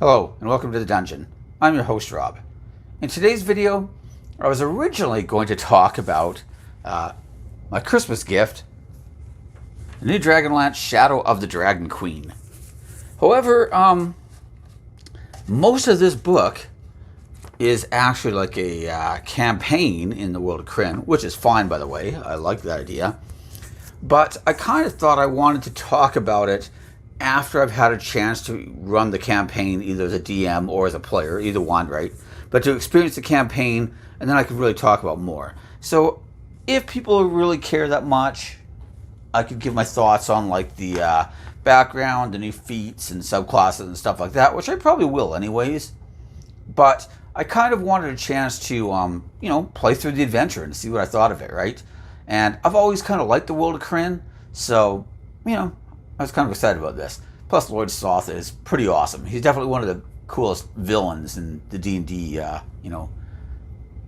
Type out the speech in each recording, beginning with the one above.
Hello and welcome to the dungeon. I'm your host Rob. In today's video, I was originally going to talk about my Christmas gift, the new Dragonlance Shadow of the Dragon Queen. However, most of this book is actually like a campaign in the world of Krynn, which is fine, by the way. I like that idea. But I kind of thought I wanted to talk about it after I've had a chance to run the campaign, either as a DM or as a player, either one, right? But to experience the campaign, and then I could really talk about more. So if people really care that much, I could give my thoughts on like the background, the new feats and subclasses and stuff like that, which I probably will anyways. But I kind of wanted a chance to, play through the adventure and see what I thought of it, right? And I've always kind of liked the world of Krynn, so, I was kind of excited about this. Plus, Lord Soth is pretty awesome. He's definitely one of the coolest villains in the D&D,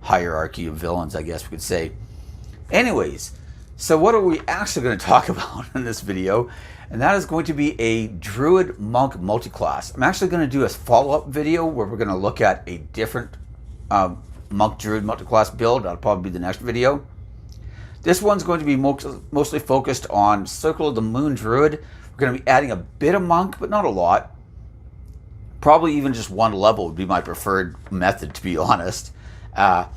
hierarchy of villains, I guess we could say. Anyways, so what are we actually going to talk about in this video? And that is going to be a Druid Monk multiclass. I'm actually going to do a follow-up video where we're going to look at a different Monk Druid multiclass build. That'll probably be the next video. This one's going to be mostly focused on Circle of the Moon Druid. We're going to be adding a bit of Monk, but not a lot. Probably even just one level would be my preferred method, to be honest. And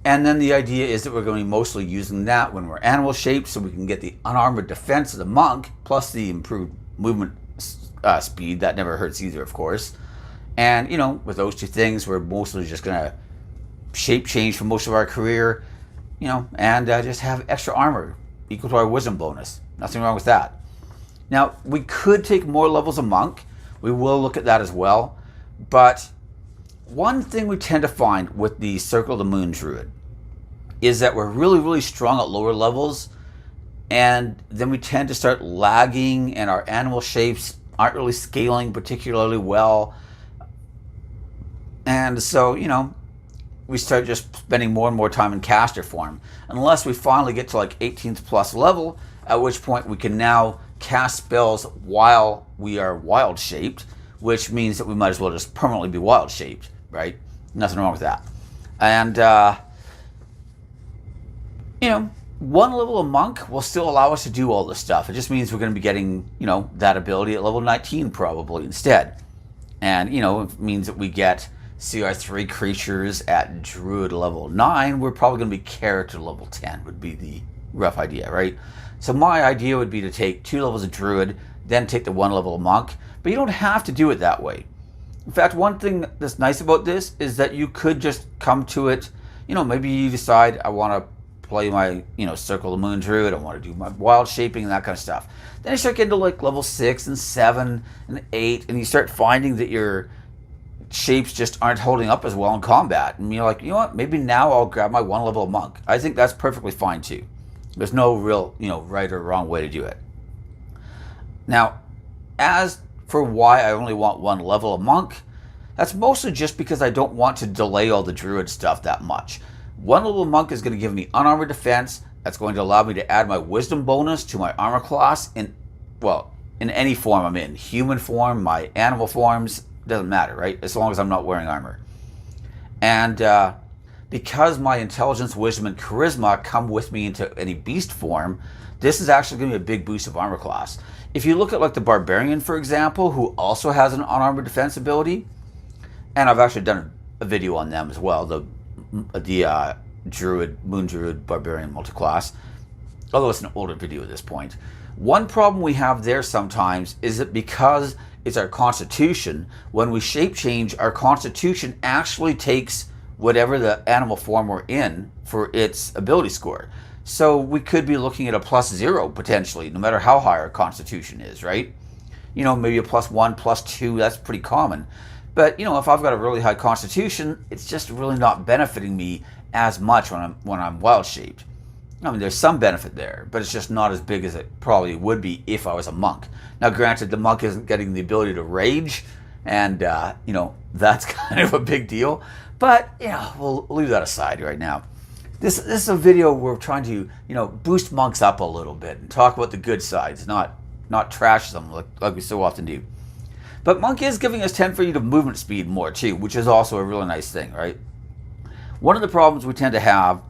then the idea is that we're going to be mostly using that when we're animal shaped, so we can get the unarmored defense of the monk, plus the improved movement speed. That never hurts either, of course. And, with those two things, we're mostly just going to shape change for most of our career, and just have extra armor equal to our wisdom bonus. Nothing wrong with that. Now, we could take more levels of monk. We will look at that as well. But one thing we tend to find with the Circle of the Moon Druid is that we're really, really strong at lower levels, and then we tend to start lagging, and our animal shapes aren't really scaling particularly well. And so, we start just spending more and more time in caster form, unless we finally get to like 18th plus level, at which point we can now cast spells while we are wild shaped, which means that we might as well just permanently be wild shaped, right? Nothing wrong with that. And one level of monk will still allow us to do all this stuff. It just means we're going to be getting that ability at level 19 probably instead. And it means that we get CR3 creatures at Druid level 9. We're probably going to be character level 10 would be the rough idea, right? So my idea would be to take 2 levels of Druid, then take the 1 level of Monk, but you don't have to do it that way. In fact, one thing that's nice about this is that you could just come to it, maybe you decide I want to play my, Circle of the Moon Druid, I want to do my wild shaping and that kind of stuff. Then you start getting to like level 6 and 7 and 8, and you start finding that your shapes just aren't holding up as well in combat. And you're like, you know what, maybe now I'll grab my 1 level of Monk. I think that's perfectly fine too. There's no real, right or wrong way to do it. Now, as for why I only want 1 level of Monk, that's mostly just because I don't want to delay all the Druid stuff that much. 1 level of Monk is going to give me unarmored defense. That's going to allow me to add my wisdom bonus to my armor class in any form I'm in. Human form, my animal forms, doesn't matter, right? As long as I'm not wearing armor. And because my intelligence, wisdom, and charisma come with me into any beast form, this is actually going to be a big boost of armor class. If you look at like the Barbarian, for example, who also has an unarmored defense ability, and I've actually done a video on them as well, the Moon Druid Barbarian multiclass, although it's an older video at this point. One problem we have there sometimes is that because it's our constitution, when we shape change, our constitution actually takes whatever the animal form we're in for its ability score. So we could be looking at a +0 potentially, no matter how high our constitution is, right? Maybe a +1, +2, that's pretty common. But, if I've got a really high constitution, it's just really not benefiting me as much when I'm wild shaped. I mean, there's some benefit there, but it's just not as big as it probably would be if I was a monk. Now, granted, the monk isn't getting the ability to rage, and, that's kind of a big deal. But, we'll leave that aside right now. This is a video where we're trying to, boost monks up a little bit and talk about the good sides, not trash them like we so often do. But Monk is giving us 10 feet of movement speed more too, which is also a really nice thing, right? One of the problems we tend to have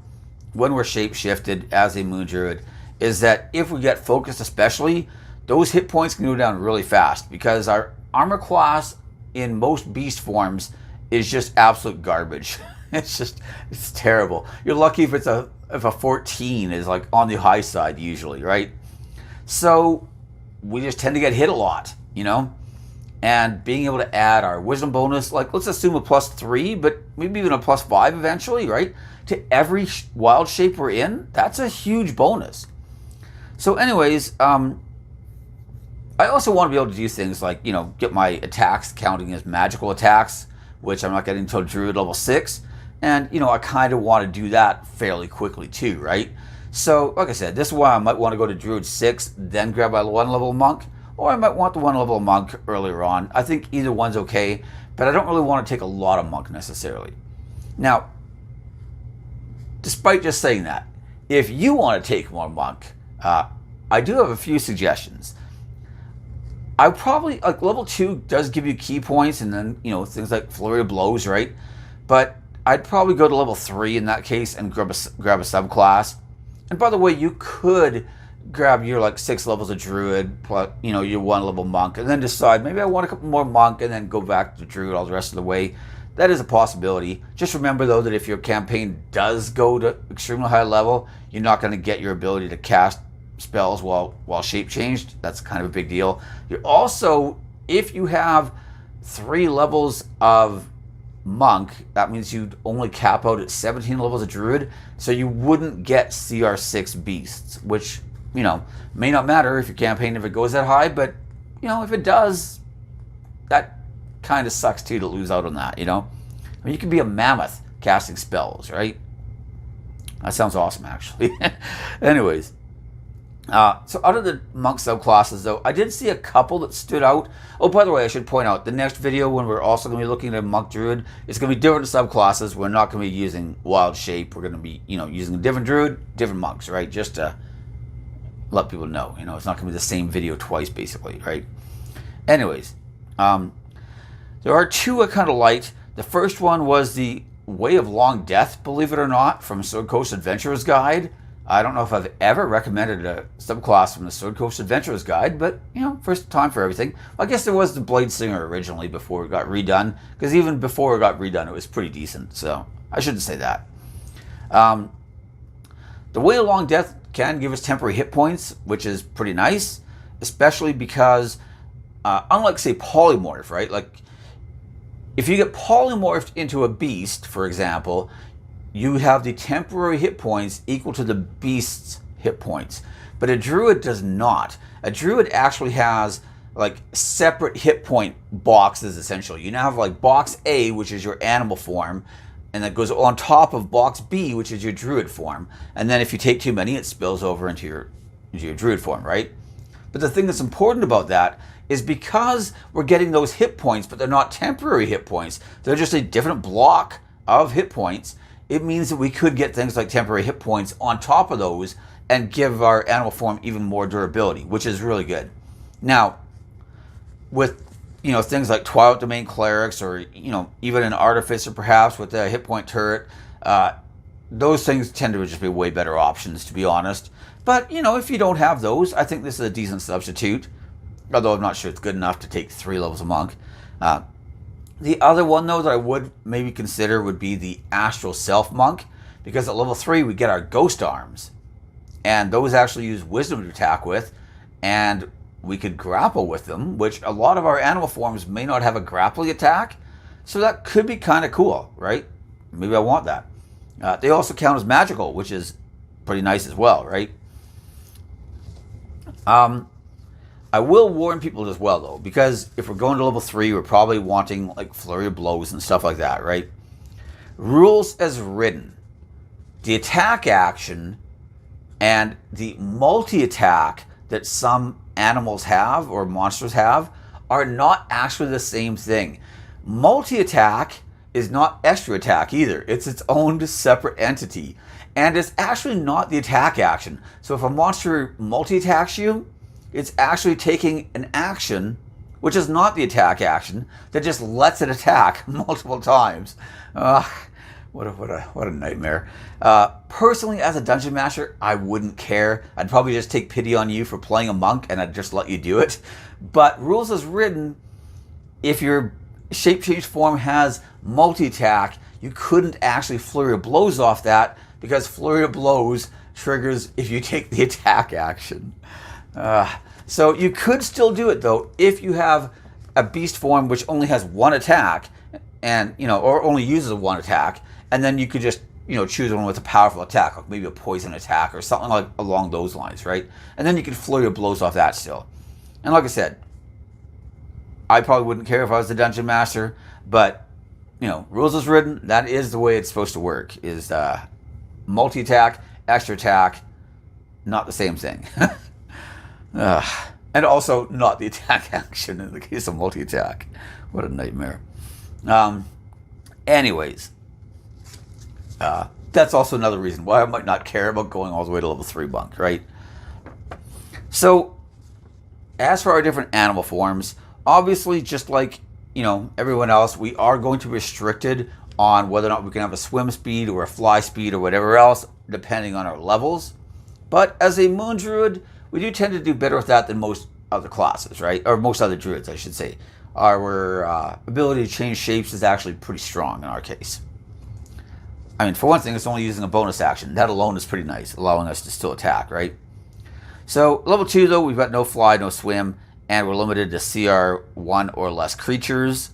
when we're shape-shifted as a Moon Druid is that if we get focused especially, those hit points can go down really fast because our armor class in most beast forms is just absolute garbage. It's terrible. You're lucky if a 14 is like on the high side usually, right? So we just tend to get hit a lot, you know? And being able to add our wisdom bonus, like let's assume a +3, but maybe even a +5 eventually, right? To every wild shape we're in, that's a huge bonus. So anyways, I also want to be able to do things like, you know, get my attacks counting as magical attacks, which I'm not getting until Druid level 6. And, you know, I kind of want to do that fairly quickly too, right? So, like I said, this is why I might want to go to Druid 6, then grab my 1 level Monk, or I might want the 1 level Monk earlier on. I think either one's okay, but I don't really want to take a lot of Monk necessarily. Now, despite just saying that, if you want to take more Monk, I do have a few suggestions. I probably, like level 2 does give you key points and then, you know, things like Flurry of Blows, right? But I'd probably go to level 3 in that case and grab a subclass. And by the way, you could grab your like 6 levels of Druid, plus, you know, your 1 level Monk, and then decide maybe I want a couple more Monk and then go back to Druid all the rest of the way. That is a possibility. Just remember though that if your campaign does go to extremely high level, you're not going to get your ability to cast spells while shape changed. That's kind of a big deal. You're also, if you have 3 levels of Monk, that means you'd only cap out at 17 levels of Druid, so you wouldn't get CR6 beasts, which, you know, may not matter if your campaign, if it goes that high, but, you know, if it does, that kind of sucks too to lose out on that, you know? I mean, you can be a mammoth casting spells, right? That sounds awesome, actually. Anyways, so out of the Monk subclasses, though, I did see a couple that stood out. Oh, by the way, I should point out, the next video when we're also going to be looking at Monk Druid, it's going to be different subclasses. We're not going to be using Wild Shape. We're going to be, you know, using a different Druid, different Monks, right? Just to let people know, you know, it's not going to be the same video twice, basically, right? Anyways, there are 2 I kind of liked. The first one was the Way of Long Death, believe it or not, from Sword Coast Adventurer's Guide. I don't know if I've ever recommended a subclass from the Sword Coast Adventurer's Guide, but, you know, first time for everything. I guess there was the Blade Singer originally before it got redone, because even before it got redone, it was pretty decent, so I shouldn't say that. The Way of Long Death can give us temporary hit points, which is pretty nice, especially because, unlike, say, Polymorph, right? Like, if you get polymorphed into a beast, for example, you have the temporary hit points equal to the beast's hit points. But a Druid does not. A Druid actually has like separate hit point boxes, essentially. You now have like box A, which is your animal form, and that goes on top of box B, which is your Druid form. And then if you take too many, it spills over into your Druid form, right? But the thing that's important about that is because we're getting those hit points, but they're not temporary hit points. They're just a different block of hit points. It means that we could get things like temporary hit points on top of those and give our animal form even more durability, which is really good. Now, with, you know, things like Twilight Domain Clerics, or, you know, even an Artificer perhaps with a hit point turret, those things tend to just be way better options, to be honest. But, you know, if you don't have those, I think this is a decent substitute, although I'm not sure it's good enough to take 3 levels of Monk. The other one, though, that I would maybe consider would be the Astral Self Monk, because at level 3 we get our Ghost Arms, and those actually use Wisdom to attack with, and we could grapple with them, which a lot of our animal forms may not have a grappling attack, so that could be kind of cool, right? Maybe I want that. They also count as magical, which is pretty nice as well, right? I will warn people as well, though, because if we're going to level 3, we're probably wanting like Flurry of Blows and stuff like that, right? Rules as written. The attack action and the multi-attack that some animals have or monsters have are not actually the same thing. Multi-attack is not extra attack either. It's its own separate entity. And it's actually not the attack action. So if a monster multi-attacks you, it's actually taking an action which is not the attack action, that just lets it attack multiple times. What a nightmare. Personally, as a dungeon master, I wouldn't care. I'd probably just take pity on you for playing a monk and I'd just let you do it. But rules as written, if your shape change form has multi-attack, you couldn't actually flurry of blows off that, because flurry of blows triggers if you take the attack action. So you could still do it though if you have a beast form which only has one attack, and or only uses one attack, and then you could just choose one with a powerful attack, like maybe a poison attack or something like along those lines, right? And then you can flurry of blows off that still. And like I said, I probably wouldn't care if I was the dungeon master, but rules as written, that is the way it's supposed to work. Is multi-attack, extra attack, not the same thing. And also not the attack action in the case of multi-attack. What a nightmare. Anyways, that's also another reason why I might not care about going all the way to level 3 monk, right? So, as for our different animal forms, obviously, just like everyone else, we are going to be restricted on whether or not we can have a swim speed or a fly speed or whatever else, depending on our levels. But as a Moon Druid, we do tend to do better with that than most other classes, right? Or most other Druids, I should say. Our ability to change shapes is actually pretty strong in our case. I mean, for one thing, it's only using a bonus action. That alone is pretty nice, allowing us to still attack, right? So, level 2, though, we've got no fly, no swim, and we're limited to CR 1 or less creatures.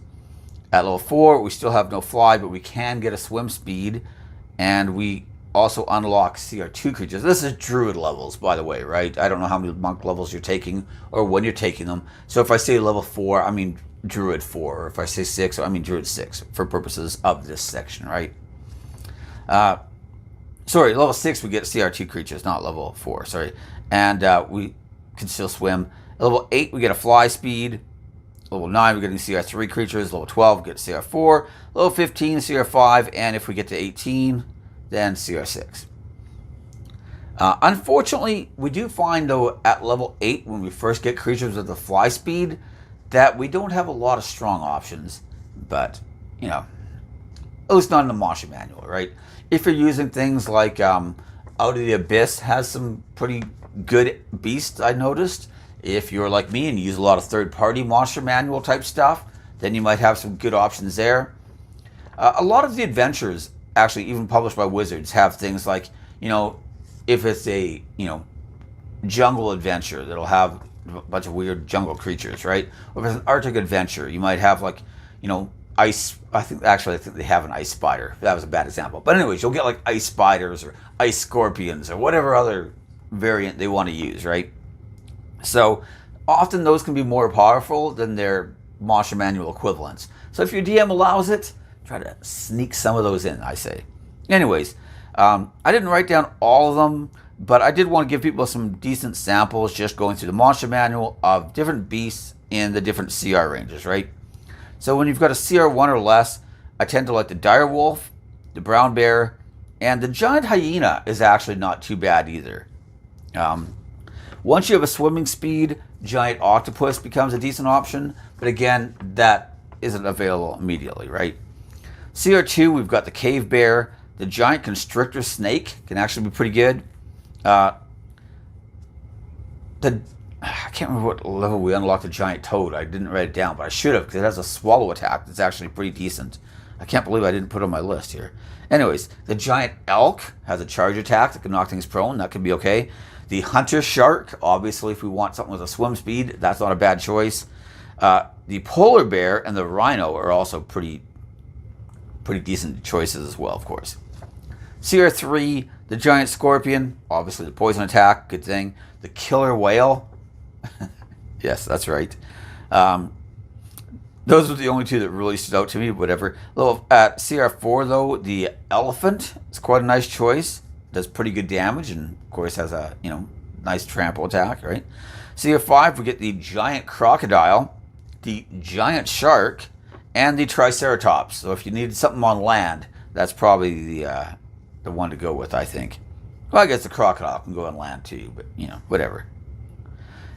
At level 4, we still have no fly, but we can get a swim speed, and we also unlock CR 2 creatures. This is Druid levels, by the way, right? I don't know how many monk levels you're taking or when you're taking them. So if I say level 4, I mean Druid 4. Or if I say 6, I mean Druid 6 for purposes of this section, right? Sorry, level 6 we get CR 2 creatures, not level 4, sorry. And we can still swim. Level 8, we get a fly speed. Level 9, we're getting CR 3 creatures. Level 12, we get CR 4. Level 15, CR 5. And if we get to 18, then CR 6. Unfortunately, we do find, though, at level 8, when we first get creatures with the fly speed, that we don't have a lot of strong options. But, at least not in the Masha manual, right? If you're using things like Out of the Abyss has some pretty good beasts, I noticed. If you're like me and you use a lot of third-party Monster Manual type stuff, then you might have some good options there. A lot of the adventures, actually even published by Wizards, have things like, if it's a, jungle adventure, that'll have a bunch of weird jungle creatures, right? Or if it's an Arctic adventure, you might have like, ice, I think they have an ice spider. That was a bad example. But anyways, you'll get like ice spiders or ice scorpions or whatever other variant they want to use, right? So often those can be more powerful than their Masha manual equivalents. So if your DM allows it, try to sneak some of those in, I say. Anyways, I didn't write down all of them, but I did want to give people some decent samples just going through the Masha manual of different beasts in the different CR ranges, right? So when you've got a CR 1 or less, I tend to like the dire wolf, the brown bear, and the giant hyena is actually not too bad either. Once you have a swimming speed, giant octopus becomes a decent option, but again, that isn't available immediately, right? CR2, we've got the cave bear. The giant constrictor snake can actually be pretty good. I can't remember what level we unlocked the giant toad. I didn't write it down, but I should have, because it has a swallow attack that's actually pretty decent. I can't believe I didn't put it on my list here. Anyways, the giant elk has a charge attack that can knock things prone. That could be okay. The hunter shark, obviously, if we want something with a swim speed, that's not a bad choice. The polar bear and the rhino are also pretty decent choices as well, of course. CR3, the giant scorpion, obviously the poison attack, good thing. The killer whale, yes, that's right. Those are the only two that really stood out to me, whatever. At CR4, though, the elephant is quite a nice choice. Does pretty good damage and, of course, has a, nice trample attack, right? CR5, we get the giant crocodile, the giant shark, and the triceratops. So if you needed something on land, that's probably the one to go with, I think. Well, I guess the crocodile can go on land too, but, whatever.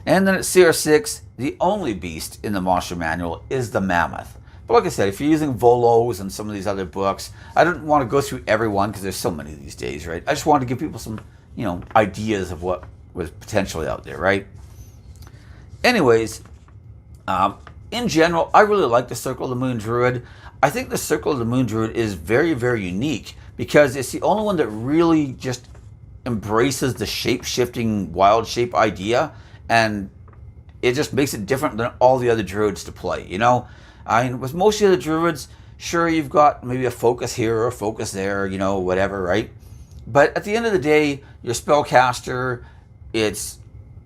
And then at CR6, the only beast in the monster manual is the mammoth. But like I said, if you're using Volos and some of these other books, I don't want to go through every one because there's so many these days, right? I just wanted to give people some, ideas of what was potentially out there, right? Anyways, in general, I really like the Circle of the Moon Druid. I think the Circle of the Moon Druid is very, very unique because it's the only one that really just embraces the shape-shifting wild shape idea, and it just makes it different than all the other druids to play, I mean, with most of the druids, sure, you've got maybe a focus here or a focus there, whatever, right? But at the end of the day, your spellcaster, it's,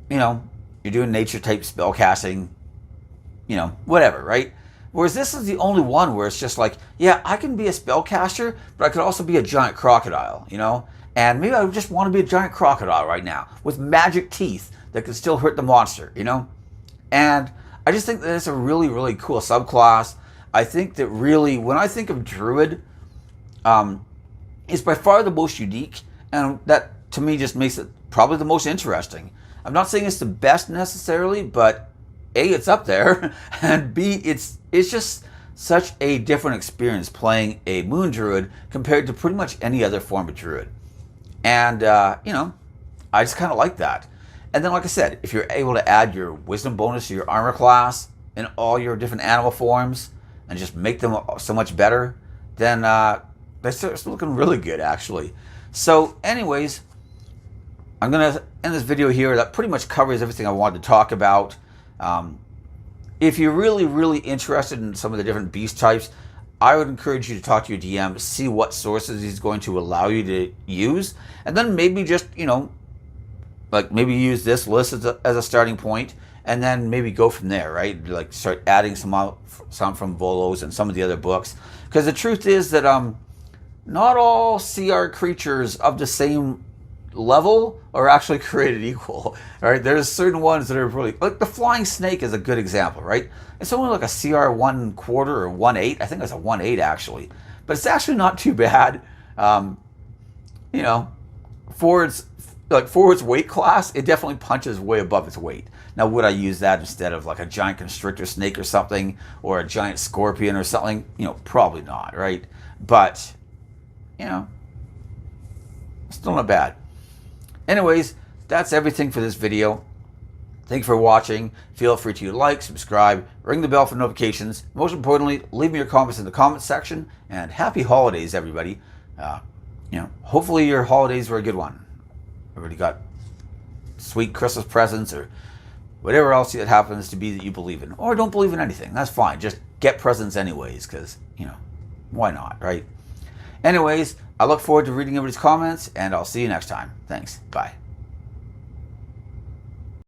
you're doing nature-type spellcasting, whatever, right? Whereas this is the only one where it's just like, yeah, I can be a spellcaster, but I could also be a giant crocodile, And maybe I just want to be a giant crocodile right now with magic teeth that can still hurt the monster, And I just think that it's a really, really cool subclass. I think that really, when I think of Druid, it's by far the most unique, and that to me just makes it probably the most interesting. I'm not saying it's the best necessarily, but A, it's up there, and B, it's just such a different experience playing a Moon Druid compared to pretty much any other form of Druid. And, I just kind of like that. And then, like I said, if you're able to add your wisdom bonus to your armor class in all your different animal forms and just make them so much better, then they're still looking really good, actually. So, anyways, I'm going to end this video here. That pretty much covers everything I wanted to talk about. If you're really, really interested in some of the different beast types, I would encourage you to talk to your DM, see what sources he's going to allow you to use, and then maybe just, maybe use this list as a starting point, and then maybe go from there, right? Like start adding some from Volos and some of the other books. Because the truth is that not all CR creatures of the same level are actually created equal, right? There's certain ones that are really, like the flying snake is a good example, right? It's only like a CR 1/4 or 1/8. I think it's a 1/8 actually, but it's actually not too bad. For its weight class, it definitely punches way above its weight. Now, would I use that instead of like a giant constrictor snake or something, or a giant scorpion or something? Probably not, right? But, still not bad. Anyways, that's everything for this video. Thank you for watching. Feel free to like, subscribe, ring the bell for notifications. Most importantly, leave me your comments in the comments section. And happy holidays, everybody. Hopefully your holidays were a good one. Everybody got sweet Christmas presents or whatever else it happens to be that you believe in. Or don't believe in anything. That's fine. Just get presents anyways, because, why not, right? Anyways, I look forward to reading everybody's comments, and I'll see you next time. Thanks. Bye.